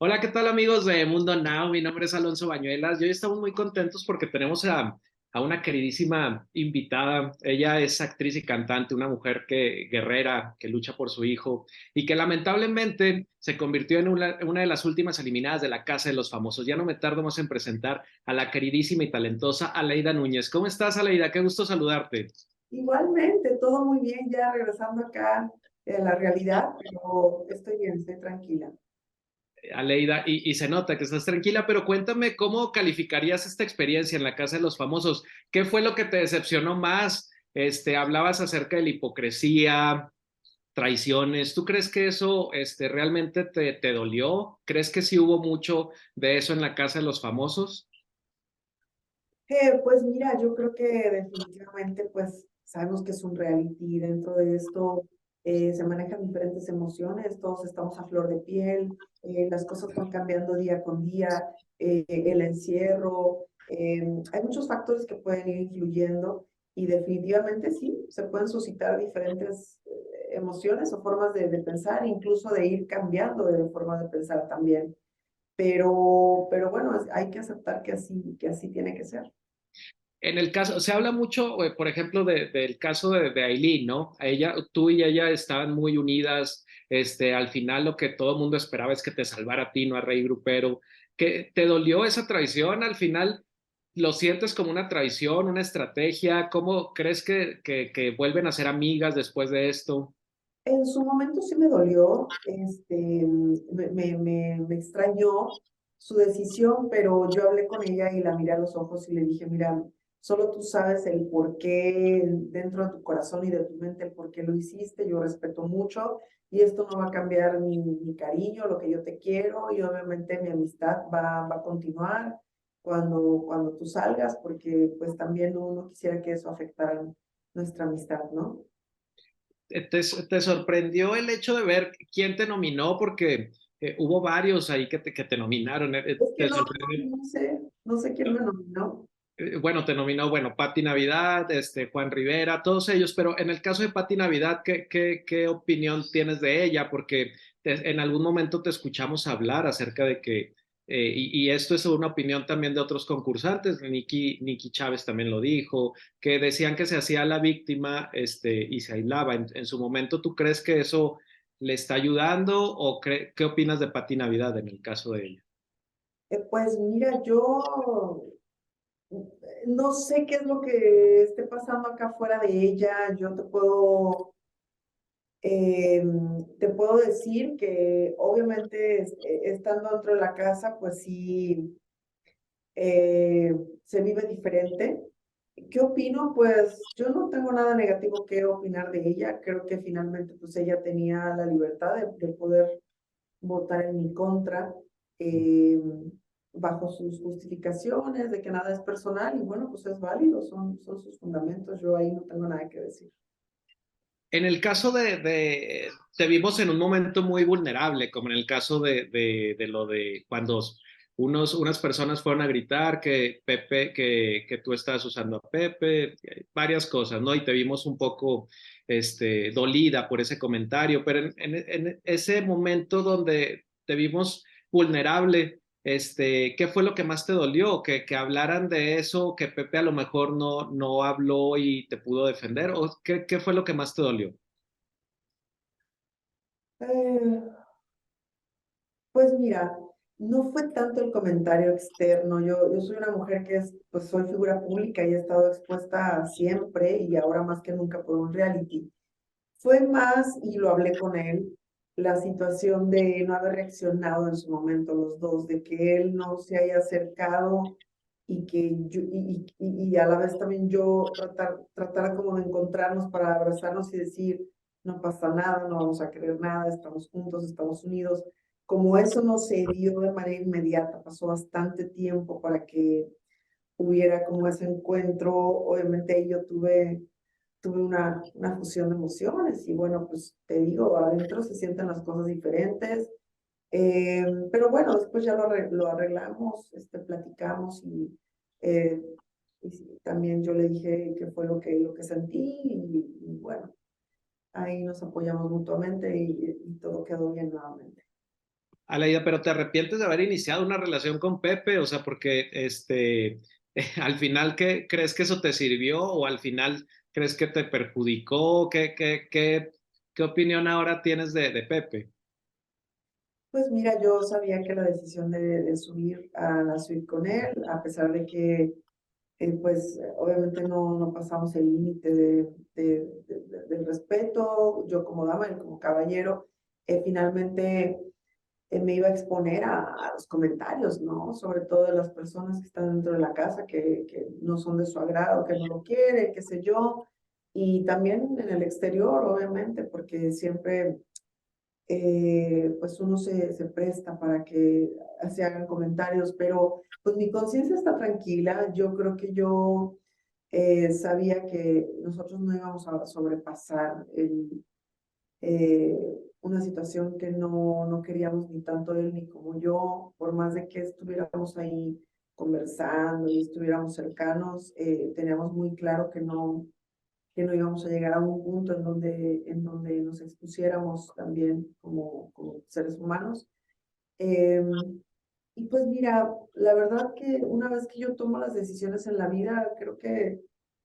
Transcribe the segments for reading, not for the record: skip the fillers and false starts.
Hola, ¿qué tal amigos de Mundo Now? Mi nombre es Alonso Bañuelas y hoy estamos muy contentos porque tenemos a una queridísima invitada. Ella es actriz y cantante, una mujer guerrera que lucha por su hijo y que lamentablemente se convirtió en una de las últimas eliminadas de la Casa de los Famosos. Ya no me tardo más en presentar a la queridísima y talentosa Aleida Núñez. ¿Cómo estás, Aleida? Qué gusto saludarte. Igualmente, todo muy bien, ya regresando acá a la realidad, pero estoy bien, estoy tranquila. Aleida, y se nota que estás tranquila, pero cuéntame cómo calificarías esta experiencia en la Casa de los Famosos. ¿Qué fue lo que te decepcionó más? Hablabas acerca de la hipocresía, traiciones. ¿Tú crees que eso, realmente te dolió? ¿Crees que sí hubo mucho de eso en la Casa de los Famosos? Pues mira, yo creo que definitivamente, pues sabemos que es un reality, dentro de esto se manejan diferentes emociones, todos estamos a flor de piel, las cosas van cambiando día con día, el encierro, hay muchos factores que pueden ir influyendo y definitivamente sí, se pueden suscitar diferentes emociones o formas de pensar, incluso de ir cambiando de forma de pensar también. Pero bueno, hay que aceptar que así tiene que ser. En el caso, se habla mucho, por ejemplo, del caso de Aileen, ¿no? A ella, tú y ella estaban muy unidas. Al final lo que todo el mundo esperaba es que te salvara a ti, no a Rey Grupero. ¿Qué te dolió esa traición? Al final, ¿lo sientes como una traición, una estrategia? ¿Cómo crees que vuelven a ser amigas después de esto? En su momento sí me dolió, me extrañó su decisión, pero yo hablé con ella y la miré a los ojos y le dije, mira, solo tú sabes el por qué dentro de tu corazón y de tu mente, el por qué lo hiciste, yo respeto mucho y esto no va a cambiar mi cariño, lo que yo te quiero y obviamente mi amistad va a continuar cuando tú salgas, porque pues también no quisiera que eso afectara nuestra amistad, ¿no? ¿Te sorprendió el hecho de ver quién te nominó? Porque hubo varios ahí que te nominaron. Es que ¿Te sorprendió? no sé quién me nominó. Bueno, te nominó, bueno, Pati Navidad, Juan Rivera, todos ellos, pero en el caso de Pati Navidad, ¿qué opinión tienes de ella? Porque en algún momento te escuchamos hablar acerca de que, y esto es una opinión también de otros concursantes, Nikki Chávez también lo dijo, que decían que se hacía la víctima, y se aislaba. En su momento, ¿tú crees que eso le está ayudando o qué opinas de Pati Navidad en el caso de ella? Pues mira, yo no sé qué es lo que esté pasando acá fuera de ella. Yo te puedo decir que obviamente estando dentro de la casa, pues sí, eh, se vive diferente. ¿Qué opino? Pues yo no tengo nada negativo que opinar de ella. Creo que finalmente pues ella tenía la libertad de poder votar en mi contra, eh, bajo sus justificaciones de que nada es personal y bueno, pues es válido, son sus fundamentos, yo ahí no tengo nada que decir. En el caso te vimos en un momento muy vulnerable, como en el caso de lo de cuando unas personas fueron a gritar que Pepe, que tú estabas usando a Pepe, varias cosas, ¿no? Y te vimos un poco, dolida por ese comentario, pero en ese momento donde te vimos vulnerable, ¿qué fue lo que más te dolió? ¿Que hablaran de eso, que Pepe a lo mejor no habló y te pudo defender? ¿O qué fue lo que más te dolió? Eh, pues mira, no fue tanto el comentario externo, yo soy una mujer que es, pues soy figura pública y he estado expuesta siempre y ahora más que nunca por un reality. Fue más, y lo hablé con él, la situación de no haber reaccionado en su momento los dos, de que él no se haya acercado y que yo, y a la vez también yo tratara como de encontrarnos para abrazarnos y decir, no pasa nada, no vamos a querer nada, estamos juntos, estamos unidos. Como eso no se dio de manera inmediata, pasó bastante tiempo para que hubiera como ese encuentro. Obviamente ahí yo tuve una fusión de emociones y bueno, pues te digo, adentro se sienten las cosas diferentes, pero bueno, después ya lo arreglamos, platicamos eh, y sí, también yo le dije qué fue lo que sentí y bueno, ahí nos apoyamos mutuamente y todo quedó bien nuevamente. Aleida, pero ¿te arrepientes de haber iniciado una relación con Pepe? O sea, porque al final, ¿crees que eso te sirvió o al final crees que te perjudicó? ¿Qué opinión ahora tienes de Pepe? Pues mira, yo sabía que la decisión de subir a la suite con él, a pesar de que pues obviamente no pasamos el límite del respeto, yo como dama, él como caballero, finalmente me iba a exponer a los comentarios, ¿no? Sobre todo de las personas que están dentro de la casa, que no son de su agrado, que no lo quieren, qué sé yo, y también en el exterior, obviamente, porque siempre pues uno se presta para que se hagan comentarios, pero pues mi conciencia está tranquila, yo creo que yo sabía que nosotros no íbamos a sobrepasar eh, una situación que no queríamos ni tanto él ni como yo, por más de que estuviéramos ahí conversando y estuviéramos cercanos, teníamos muy claro que no íbamos a llegar a un punto en donde nos expusiéramos también como seres humanos. Eh, y pues mira, la verdad que una vez que yo tomo las decisiones en la vida, creo que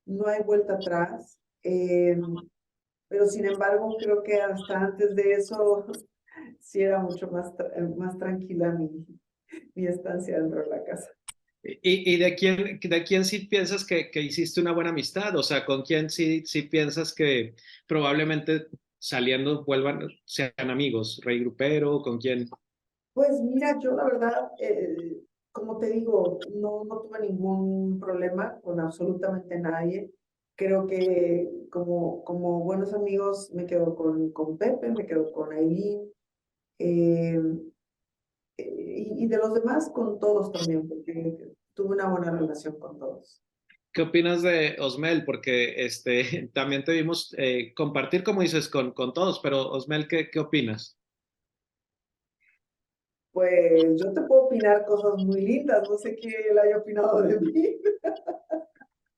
no hay vuelta atrás. Pero sin embargo, creo que hasta antes de eso sí era mucho más tranquila mi estancia dentro de la casa. ¿Y de quién sí piensas que hiciste una buena amistad? O sea, ¿con quién sí piensas que probablemente saliendo vuelvan, sean amigos? ¿Rey Grupero? ¿Con quién? Pues mira, yo la verdad, como te digo, no tuve ningún problema con absolutamente nadie. Creo que como buenos amigos me quedo con Pepe, me quedo con Aileen, eh, y de los demás con todos también, porque tuve una buena relación con todos. ¿Qué opinas de Osmel? Porque también te vimos compartir, como dices, con todos, pero Osmel, ¿qué opinas? Pues yo te puedo opinar cosas muy lindas, no sé qué él haya opinado de mí.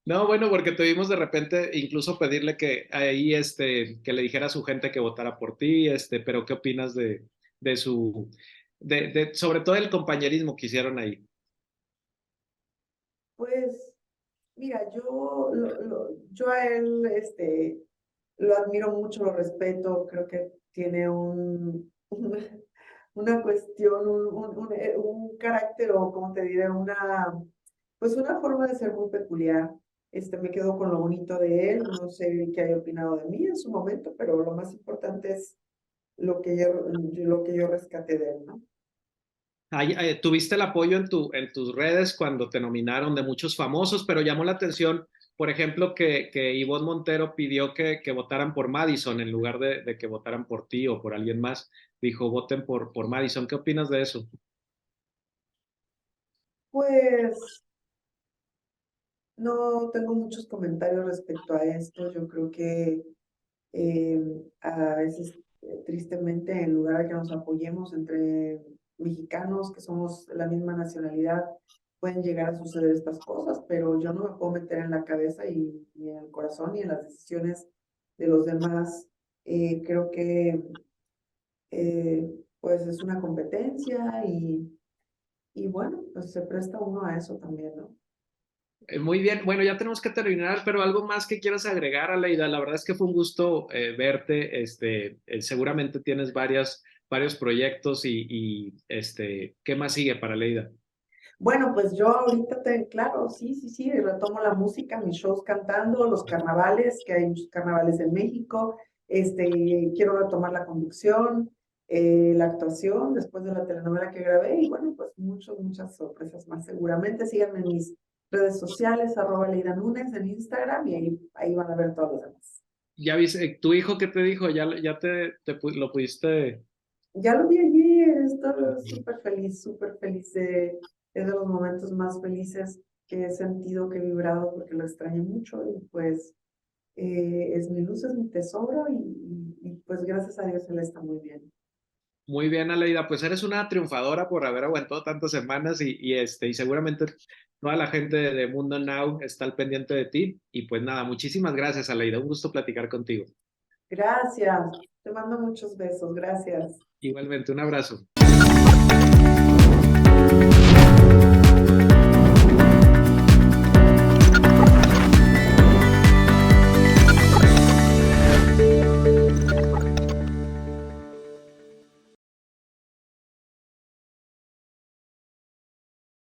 No, bueno, porque te vimos de repente incluso pedirle que ahí, que le dijera a su gente que votara por ti, pero ¿qué opinas de su, sobre todo el compañerismo que hicieron ahí? Pues mira, yo a él lo admiro mucho, lo respeto, creo que tiene una cuestión, un carácter o como te diré, pues una forma de ser muy peculiar. Me quedo con lo bonito de él, no sé qué haya opinado de mí en su momento, pero lo más importante es lo que yo rescaté de él, ¿no? Tuviste el apoyo en tus redes cuando te nominaron de muchos famosos, pero llamó la atención, por ejemplo, que Ivonne Montero pidió que votaran por Madison en lugar de que votaran por ti o por alguien más. Dijo, voten por Madison. ¿Qué opinas de eso? Pues no tengo muchos comentarios respecto a esto. Yo creo que a veces, tristemente, en lugar de que nos apoyemos entre mexicanos que somos la misma nacionalidad, pueden llegar a suceder estas cosas, pero yo no me puedo meter en la cabeza y ni en el corazón ni en las decisiones de los demás. Creo que pues es una competencia y bueno, pues se presta uno a eso también, ¿no? Muy bien, bueno, ya tenemos que terminar, pero algo más que quieras agregar, Aleida. La verdad es que fue un gusto verte. Seguramente tienes varios proyectos ¿qué más sigue para Aleida? Bueno, pues yo ahorita claro, sí, retomo la música, mis shows cantando, los carnavales, que hay muchos carnavales en México, quiero retomar la conducción, la actuación después de la telenovela que grabé y bueno, pues muchas sorpresas más seguramente. Síganme en mis redes sociales, @Leida Núñez en Instagram y ahí van a ver todos los demás. Ya viste, tu hijo, ¿qué te dijo? ¿Ya lo pudiste? Ya lo vi ayer, estoy súper feliz. Es de los momentos más felices que he sentido, que he vibrado, porque lo extrañé mucho y pues es mi luz, es mi tesoro y pues gracias a Dios él está muy bien. Muy bien, Aleida, pues eres una triunfadora por haber aguantado tantas semanas y seguramente toda la gente de Mundo Now está al pendiente de ti. Y pues nada, muchísimas gracias, Aleida. Un gusto platicar contigo. Gracias. Te mando muchos besos, gracias. Igualmente, un abrazo.